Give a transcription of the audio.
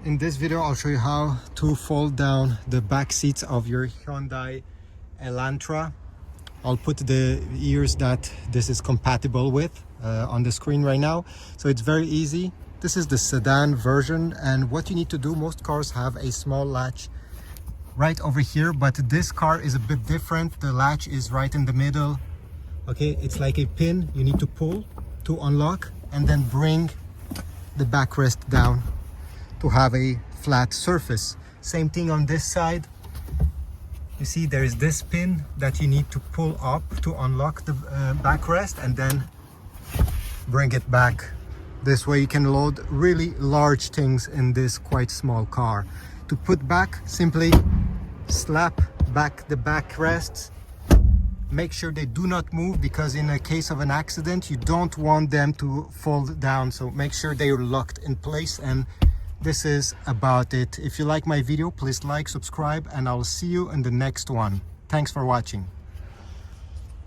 In this video, I'll show you how to fold down the back seats of your Hyundai Elantra. I'll put the ears that this is compatible with on the screen right now. So it's very easy. This is the sedan version, and what you need to do, most cars have a small latch right over here, but this car is a bit different. The latch is right in the middle. Okay, it's like a pin you need to pull to unlock and then bring the backrest down to have a flat surface. Same thing on this side. You see there is this pin that you need to pull up to unlock the backrest and then bring it back. This way you can load really large things in this quite small car. To put back, simply slap back the backrests. Make sure they do not move, because in a case of an accident you don't want them to fold down, so make sure they are locked in place. And this is about it. If you like my video, please like, subscribe, and I'll see you in the next one. Thanks for watching.